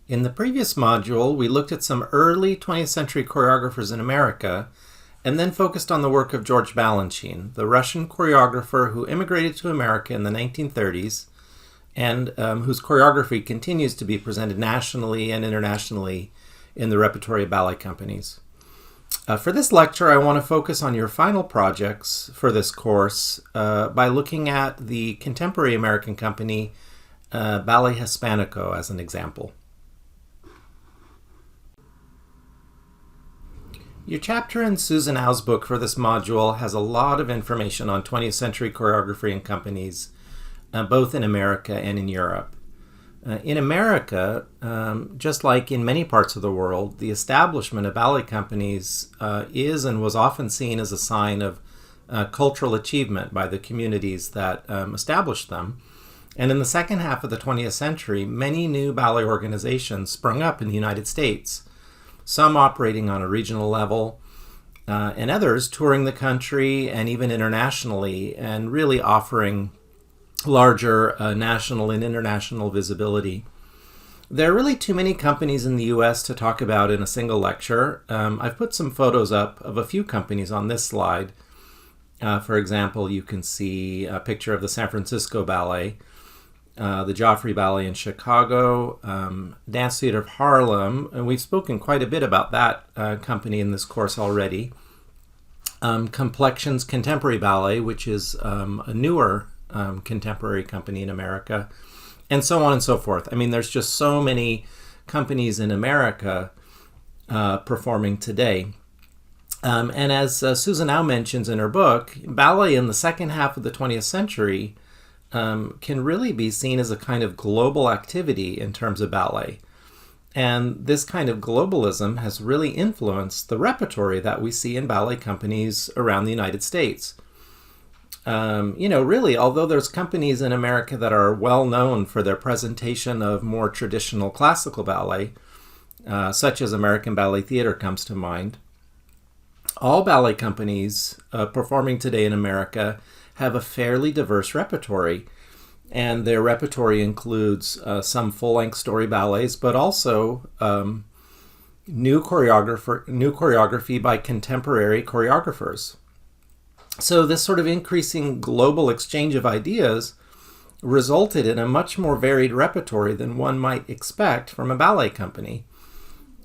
In the previous module, we looked at some early 20th century choreographers in America and then focused on the work of George Balanchine, the Russian choreographer who immigrated to America in the 1930s and whose choreography continues to be presented nationally and internationally in the repertory of ballet companies. For this lecture, I want to focus on your final projects for this course by looking at the contemporary American company Ballet Hispanico as an example. Your chapter in Susan Au's book for this module has a lot of information on 20th century choreography and companies, both in America and in Europe. In America, just like in many parts of the world, the establishment of ballet companies is and was often seen as a sign of cultural achievement by the communities that established them. And in the second half of the 20th century, many new ballet organizations sprung up in the United States, some operating on a regional level, and others touring the country and even internationally, and really offering larger national and international visibility. There are really too many companies in the US to talk about in a single lecture. I've put some photos up of a few companies on this slide. For example, you can see a picture of the San Francisco Ballet, the Joffrey Ballet in Chicago, Dance Theater of Harlem, and we've spoken quite a bit about that company in this course already. Complexion's Contemporary Ballet, which is a newer contemporary company in America, and so on and so forth. I mean, there's just so many companies in America performing today. And as Susan Au mentions in her book, ballet in the second half of the 20th century can really be seen as a kind of global activity in terms of ballet. And this kind of globalism has really influenced the repertory that we see in ballet companies around the United States. Really, although there's companies in America that are well known for their presentation of more traditional classical ballet, such as American Ballet Theater comes to mind, all ballet companies performing today in America have a fairly diverse repertory. And their repertory includes some full-length story ballets, but also new choreography by contemporary choreographers. So this sort of increasing global exchange of ideas resulted in a much more varied repertory than one might expect from a ballet company.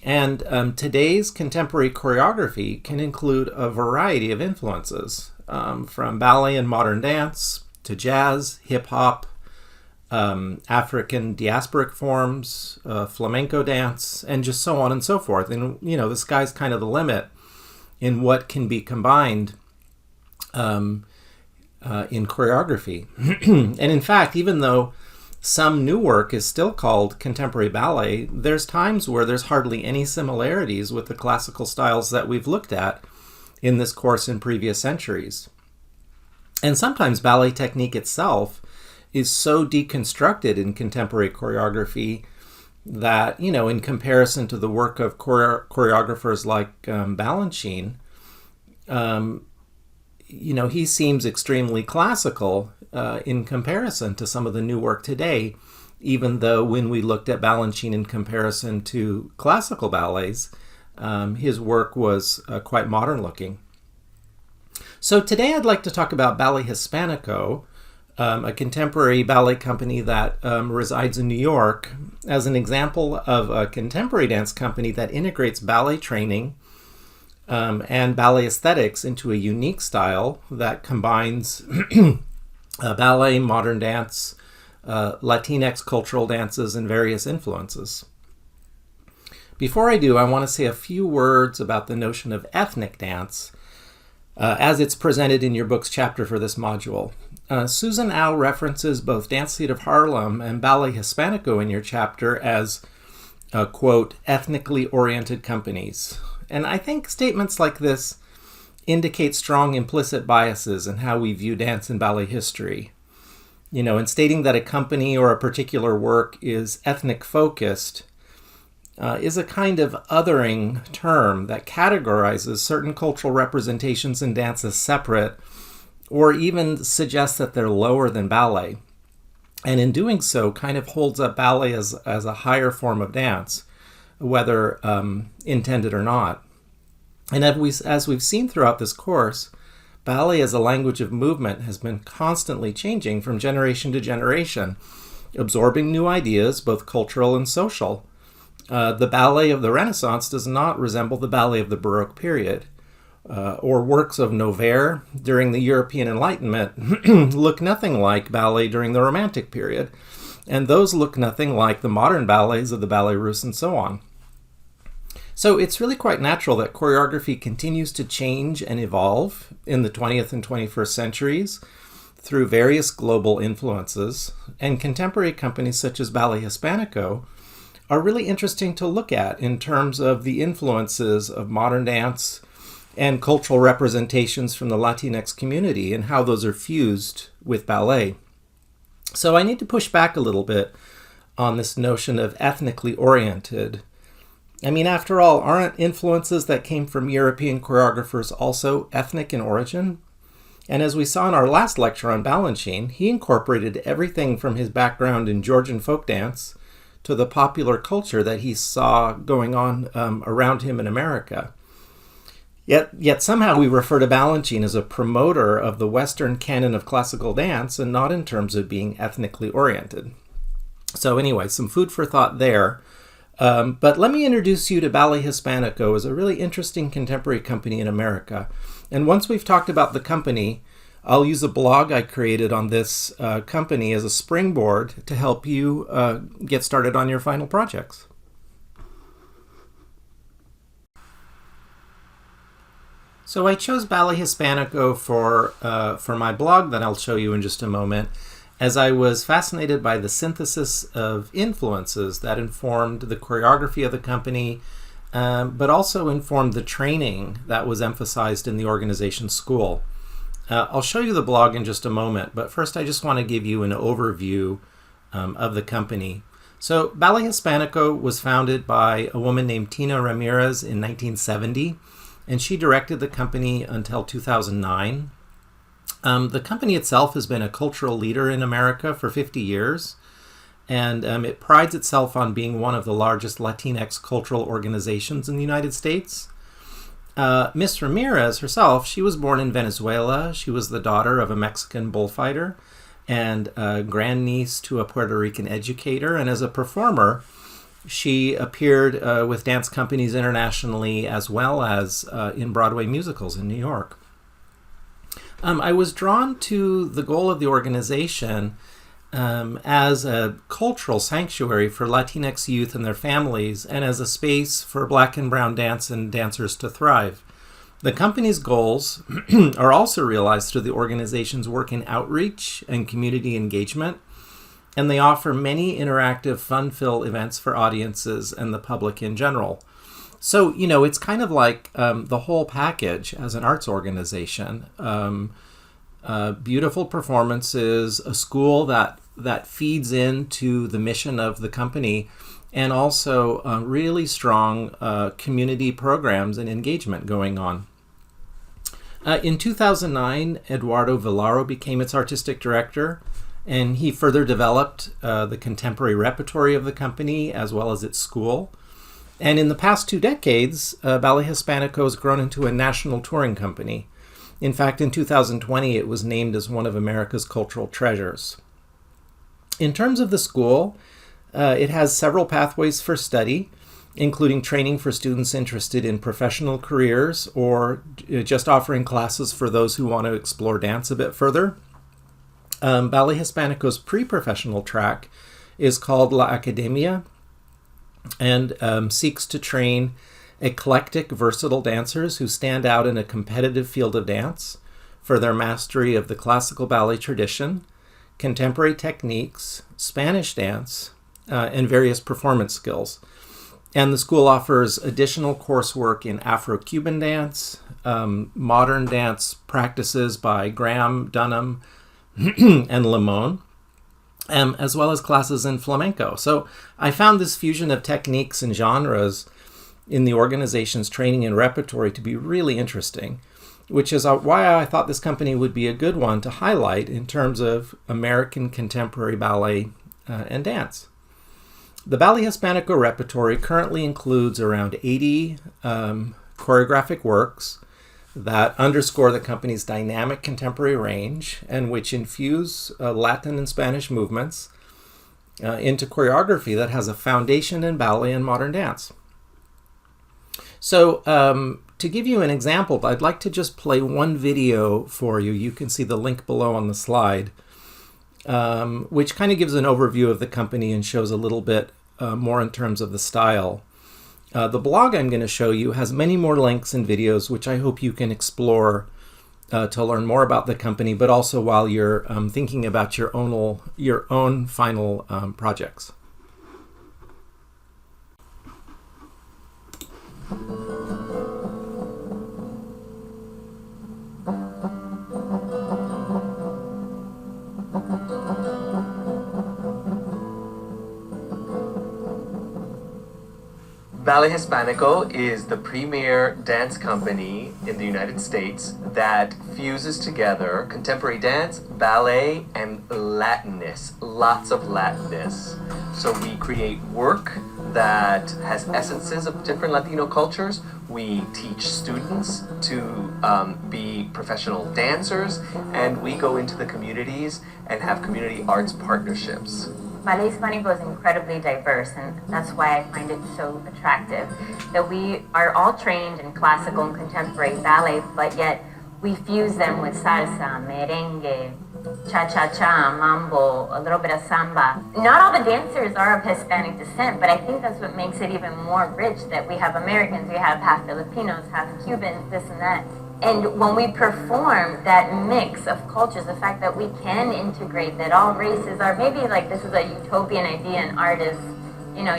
And today's contemporary choreography can include a variety of influences, from ballet and modern dance to jazz, hip-hop, African diasporic forms, flamenco dance, and just so on and so forth. And, the sky's kind of the limit in what can be combined in choreography. And in fact, even though some new work is still called contemporary ballet, there's times where there's hardly any similarities with the classical styles that we've looked at in this course in previous centuries. And sometimes ballet technique itself is so deconstructed in contemporary choreography that, in comparison to the work of choreographers like Balanchine, he seems extremely classical in comparison to some of the new work today, even though when we looked at Balanchine in comparison to classical ballets, his work was quite modern looking. So today I'd like to talk about Ballet Hispanico, a contemporary ballet company that resides in New York, as an example of a contemporary dance company that integrates ballet training and ballet aesthetics into a unique style that combines ballet, modern dance, Latinx cultural dances, and various influences. Before I do, I want to say a few words about the notion of ethnic dance as it's presented in your book's chapter for this module. Susan Au references both Dance Theater of Harlem and Ballet Hispanico in your chapter as, quote, ethnically oriented companies. And I think statements like this indicate strong implicit biases in how we view dance and ballet history. In stating that a company or a particular work is ethnic focused, is a kind of othering term that categorizes certain cultural representations in dance as separate, or even suggests that they're lower than ballet. and in doing so kind of holds up ballet as a higher form of dance, whether intended or not. And as we've seen throughout this course, ballet as a language of movement has been constantly changing from generation to generation, absorbing new ideas, both cultural and social. The ballet of the Renaissance does not resemble the ballet of the Baroque period, or works of Novaire during the European Enlightenment look nothing like ballet during the Romantic period, and those look nothing like the modern ballets of the Ballet Russe and so on. So it's really quite natural that choreography continues to change and evolve in the 20th and 21st centuries through various global influences, and contemporary companies such as Ballet Hispanico are really interesting to look at in terms of the influences of modern dance and cultural representations from the Latinx community and how those are fused with ballet. So I need to push back a little bit on this notion of ethnically oriented. I mean, after all, aren't influences that came from European choreographers also ethnic in origin? And as we saw in our last lecture on Balanchine, he incorporated everything from his background in Georgian folk dance to the popular culture that he saw going on around him in America. Yet somehow we refer to Balanchine as a promoter of the Western canon of classical dance and not in terms of being ethnically oriented. So anyway, some food for thought there. But let me introduce you to Ballet Hispanico as a really interesting contemporary company in America. And once we've talked about the company, I'll use a blog I created on this company as a springboard to help you get started on your final projects. So I chose Ballet Hispanico for my blog that I'll show you in just a moment, as I was fascinated by the synthesis of influences that informed the choreography of the company, but also informed the training that was emphasized in the organization's school. I'll show you the blog in just a moment, but first I just want to give you an overview of the company. So Ballet Hispanico was founded by a woman named Tina Ramirez in 1970, and she directed the company until 2009. The company itself has been a cultural leader in America for 50 years, and it prides itself on being one of the largest Latinx cultural organizations in the United States. Miss Ramirez herself, she was born in Venezuela. She was the daughter of a Mexican bullfighter and grandniece to a Puerto Rican educator, and as a performer, she appeared with dance companies internationally as well as in Broadway musicals in New York. I was drawn to the goal of the organization as a cultural sanctuary for Latinx youth and their families, and as a space for Black and brown dance and dancers to thrive. The company's goals are also realized through the organization's work in outreach and community engagement, and they offer many interactive, fun-filled events for audiences and the public in general. So, it's kind of like the whole package as an arts organization. Beautiful performances, a school that feeds into the mission of the company, and also really strong community programs and engagement going on. In 2009, Eduardo Villaro became its artistic director, and he further developed the contemporary repertory of the company as well as its school. And in the past 2 decades, Ballet Hispanico has grown into a national touring company. In fact, in 2020, it was named as one of America's cultural treasures. In terms of the school, it has several pathways for study, including training for students interested in professional careers or just offering classes for those who want to explore dance a bit further. Ballet Hispanico's pre-professional track is called La Academia, and seeks to train eclectic, versatile dancers who stand out in a competitive field of dance for their mastery of the classical ballet tradition, contemporary techniques, Spanish dance, and various performance skills. And the school offers additional coursework in Afro-Cuban dance, modern dance practices by Graham, Dunham, and Limon, as well as classes in flamenco. So I found this fusion of techniques and genres in the organization's training and repertory to be really interesting. which is why I thought this company would be a good one to highlight in terms of American contemporary ballet and dance. The Ballet Hispanico repertory currently includes around 80 choreographic works that underscore the company's dynamic contemporary range and which infuse Latin and Spanish movements into choreography that has a foundation in ballet and modern dance. So to give you an example, I'd like to just play one video for you. You can see the link below on the slide, which kind of gives an overview of the company and shows a little bit more in terms of the style. The blog I'm going to show you has many more links and videos, which I hope you can explore to learn more about the company, but also while you're thinking about your own final projects. Ballet Hispanico is the premier dance company in the United States that fuses together contemporary dance, ballet, and Latinness, lots of Latinness. So we create work that has essences of different Latino cultures. We teach students to be professional dancers, and we go into the communities and have community arts partnerships. Ballet Hispanico is incredibly diverse, and that's why I find it so attractive. That we are all trained in classical and contemporary ballet, but yet we fuse them with salsa, merengue, cha-cha-cha, mambo, a little bit of samba. Not all the dancers are of Hispanic descent, but I think that's what makes it even more rich, that we have Americans, we have half Filipinos, half Cubans, this and that. And when we perform that mix of cultures, the fact that we can integrate, that all races are, maybe like this is a utopian idea and art is,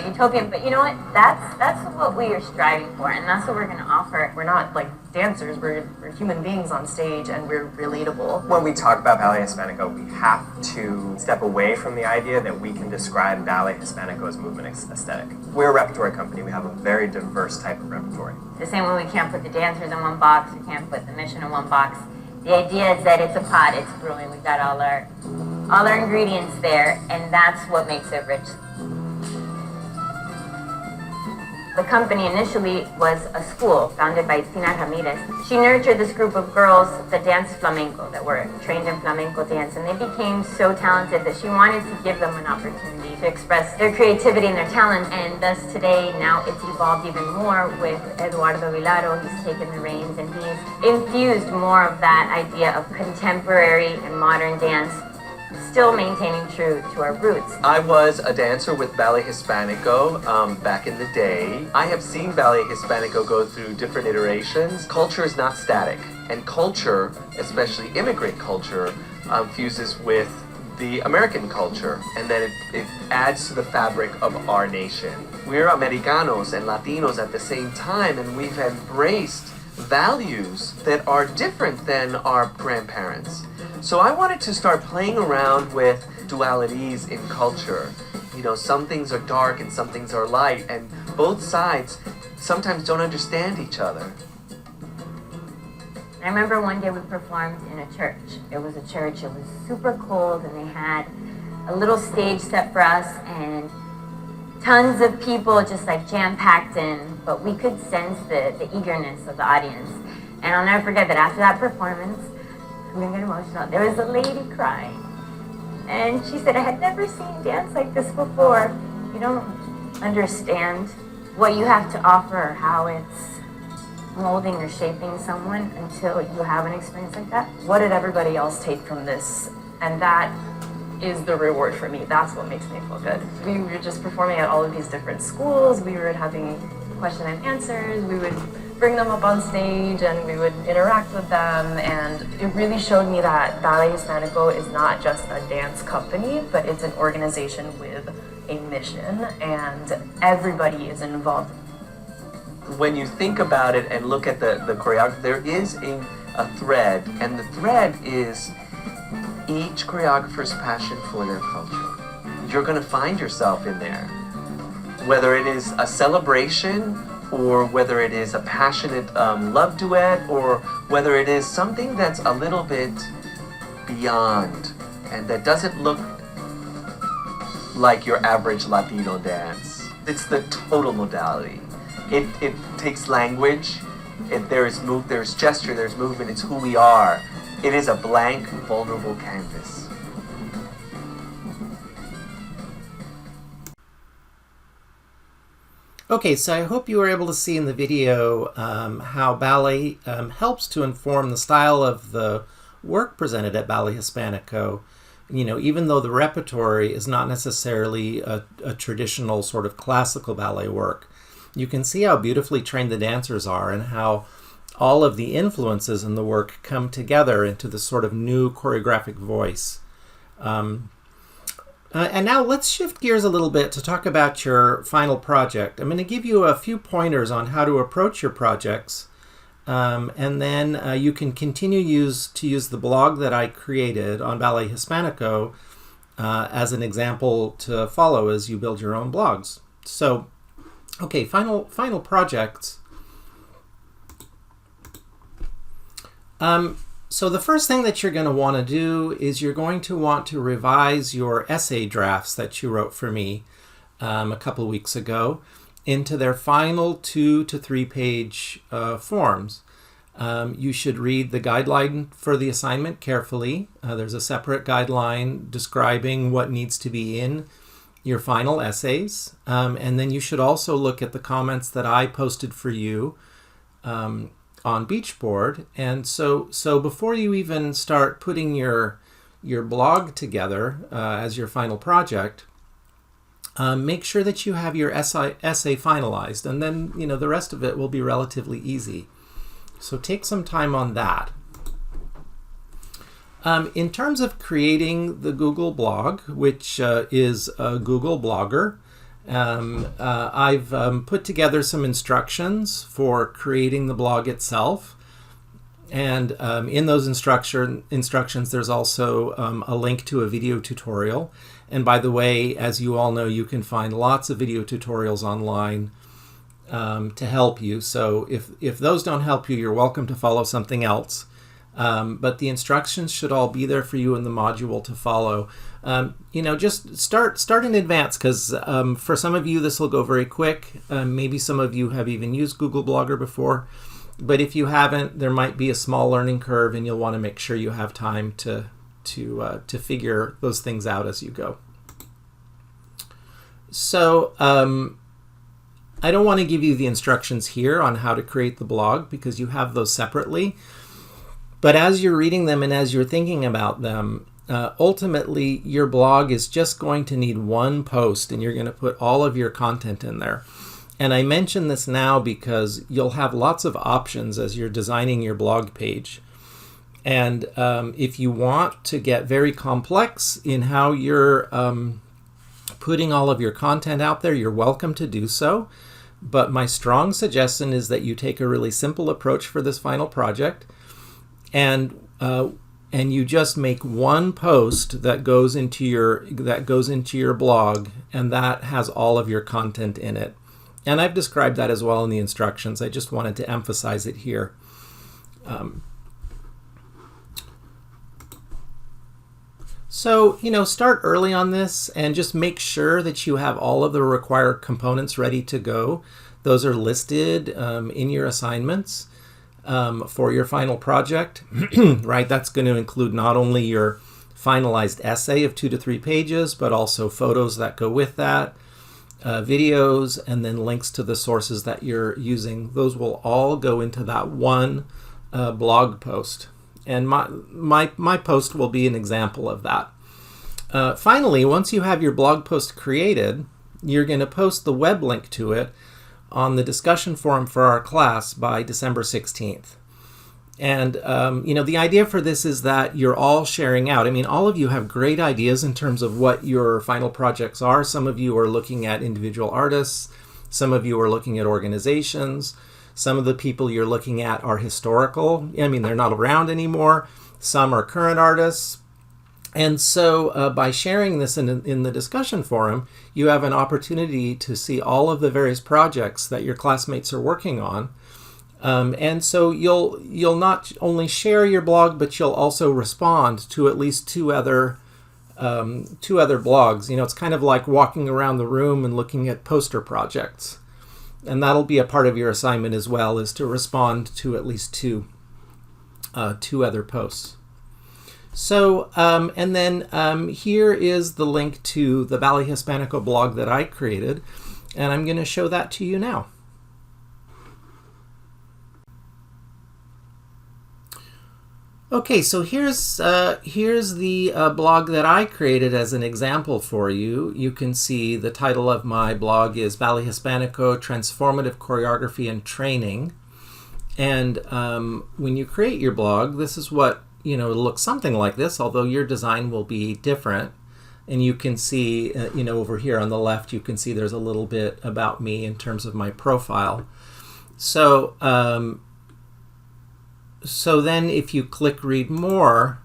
utopian, but you know what? That's what we are striving for, and that's what we're going to offer. We're not like dancers, we're human beings on stage, and we're relatable. When we talk about Ballet Hispanico, we have to step away from the idea that we can describe Ballet Hispanico's movement aesthetic. We're a repertory company. We have a very diverse type of repertory. The same way we can't put the dancers in one box, we can't put the mission in one box. The idea is that it's a pot, it's brewing, we've got all our ingredients there, and that's what makes it rich. The company initially was a school founded by Tina Ramirez. She nurtured this group of girls that danced flamenco, that were trained in flamenco dance, and they became so talented that she wanted to give them an opportunity to express their creativity and their talent. And thus today, now it's evolved even more with Eduardo Vilaro. He's taken the reins and he's infused more of that idea of contemporary and modern dance, still maintaining true to our roots. I was a dancer with Ballet Hispanico back in the day. I have seen Ballet Hispanico go through different iterations. Culture is not static, and culture, especially immigrant culture, fuses with the American culture, and then it adds to the fabric of our nation. We're Americanos and Latinos at the same time, and we've embraced values that are different than our grandparents. So I wanted to start playing around with dualities in culture. Some things are dark and some things are light, and both sides sometimes don't understand each other. I remember one day we performed in a church. It was super cold, and they had a little stage set for us, and tons of people just like jam-packed in, but we could sense the eagerness of the audience. And I'll never forget that after that performance, I'm gonna get emotional, there was a lady crying. And she said, I had never seen dance like this before. You don't understand what you have to offer or how it's molding or shaping someone until you have an experience like that. What did everybody else take from this? And that is the reward for me. That's what makes me feel good. We were just performing at all of these different schools. We were having question and answers. We would bring them up on stage and we would interact with them, and it really showed me that Ballet Hispanico is not just a dance company, but it's an organization with a mission, and everybody is involved. When you think about it and look at the choreography, there is a thread, and the thread is each choreographer's passion for their culture. You're going to find yourself in there. Whether it is a celebration or whether it is a passionate love duet, or whether it is something that's a little bit beyond and that doesn't look like your average Latino dance. It's the total modality. It takes language, there's gesture, there's movement, it's who we are. It is a blank, vulnerable canvas. Okay, so I hope you were able to see in the video how ballet helps to inform the style of the work presented at Ballet Hispanico. You know, even though the repertory is not necessarily a traditional sort of classical ballet work, you can see how beautifully trained the dancers are and how all of the influences in the work come together into this sort of new choreographic voice. And now let's shift gears a little bit to talk about your final project. I'm going to give you a few pointers on how to approach your projects, and then you can continue to use the blog that I created on Ballet Hispanico as an example to follow as you build your own blogs. So, okay, final projects. So the first thing that you're going to want to do is you're going to want to revise your essay drafts that you wrote for me a couple weeks ago into their final 2 to 3 page forms. You should read the guideline for the assignment carefully. There's a separate guideline describing what needs to be in your final essays. And then you should also look at the comments that I posted for you on Beachboard. And so before you even start putting your blog together as your final project, make sure that you have your essay finalized, and then the rest of it will be relatively easy. So take some time on that. In terms of creating the Google blog, which is a Google Blogger, I've put together some instructions for creating the blog itself. And in those instructions, there's also a link to a video tutorial. And by the way, as you all know, you can find lots of video tutorials online to help you. So if those don't help you, you're welcome to follow something else. But the instructions should all be there for you in the module to follow. Just start in advance, because for some of you this will go very quick. Maybe some of you have even used Google Blogger before, but if you haven't, there might be a small learning curve, and you'll want to make sure you have time to figure those things out as you go. So I don't want to give you the instructions here on how to create the blog, because you have those separately. But as you're reading them and as you're thinking about them, ultimately your blog is just going to need one post, and you're going to put all of your content in there. And I mention this now because you'll have lots of options as you're designing your blog page. And if you want to get very complex in how you're putting all of your content out there, you're welcome to do so. But my strong suggestion is that you take a really simple approach for this final project. And you just make one post that goes into your blog, and that has all of your content in it. And I've described that as well in the instructions. I just wanted to emphasize it here. So start early on this, and just make sure that you have all of the required components ready to go. Those are listed in your assignments. For your final project, right? That's going to include not only your finalized essay of 2 to 3 pages, but also photos that go with that, videos, and then links to the sources that you're using. Those will all go into that one blog post. And my post will be an example of that. Finally, once you have your blog post created, you're going to post the web link to it on the discussion forum for our class by December 16th. And, the idea for this is that you're all sharing out. I mean, all of you have great ideas in terms of what your final projects are. Some of you are looking at individual artists. Some of you are looking at organizations. Some of the people you're looking at are historical. I mean, they're not around anymore. Some are current artists. And so by sharing this in the discussion forum, you have an opportunity to see all of the various projects that your classmates are working on. And so you'll not only share your blog, but you'll also respond to at least two other blogs. You know, it's kind of like walking around the room and looking at poster projects. And that'll be a part of your assignment as well, is to respond to at least two other posts. So, and then here is the link to the Ballet Hispanico blog that I created, and I'm going to show that to you now. Okay, so here's the blog that I created as an example for you. You can see the title of my blog is Ballet Hispanico Transformative Choreography and Training. And when you create your blog, this is what, you know, it'll look something like this, although your design will be different. And you can see, you know, over here on the left, you can see there's a little bit about me in terms of my profile. So, so then if you click read more,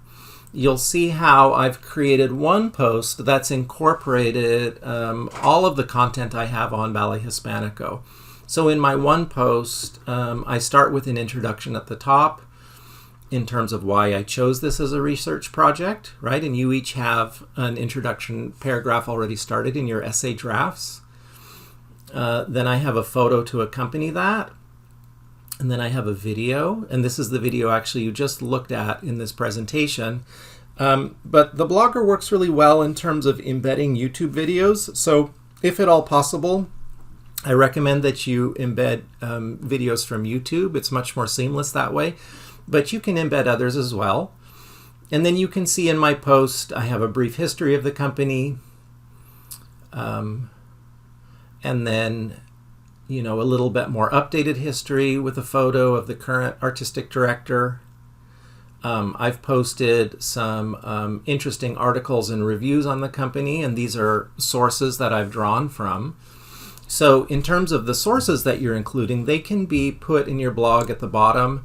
you'll see how I've created one post that's incorporated all of the content I have on Ballet Hispanico. So in my one post, I start with an introduction at the top in terms of why I chose this as a research project, right? And you each have an introduction paragraph already started in your essay drafts. Then I have a photo to accompany that. And then I have a video, and this is the video actually you just looked at in this presentation. But the Blogger works really well in terms of embedding YouTube videos. So if at all possible, I recommend that you embed videos from YouTube. It's much more seamless that way, but you can embed others as well. And then you can see in my post, I have a brief history of the company, and then, you know, a little bit more updated history with a photo of the current artistic director. I've posted some interesting articles and reviews on the company, and these are sources that I've drawn from. So in terms of the sources that you're including, they can be put in your blog at the bottom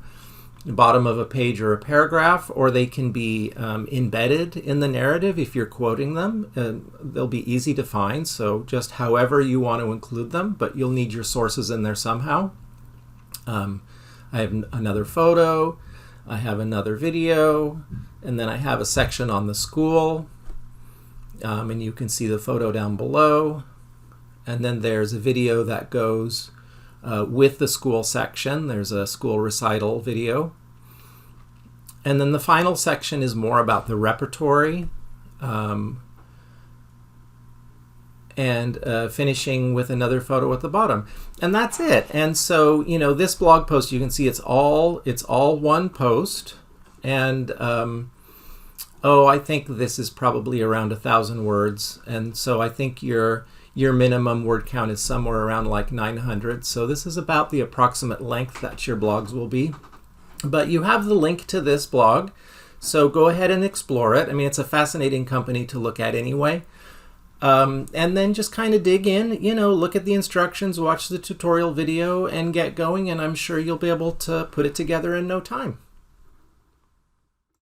of a page or a paragraph, or they can be embedded in the narrative if you're quoting them. They'll be easy to find, so just however you want to include them, but you'll need your sources in there somehow. I have another photo, I have another video, and then I have a section on the school, and you can see the photo down below. And then there's a video that goes with the school section. There's a school recital video. And then the final section is more about the repertory, and finishing with another photo at the bottom. And that's it. And so, you know, this blog post, you can see it's all one post. And I think this is probably around 1,000 words. And so I think your minimum word count is somewhere around like 900. So this is about the approximate length that your blogs will be. But you have the link to this blog, so go ahead and explore it. I mean, it's a fascinating company to look at anyway. And then just kind of dig in, you know, look at the instructions, watch the tutorial video, and get going, and I'm sure you'll be able to put it together in no time.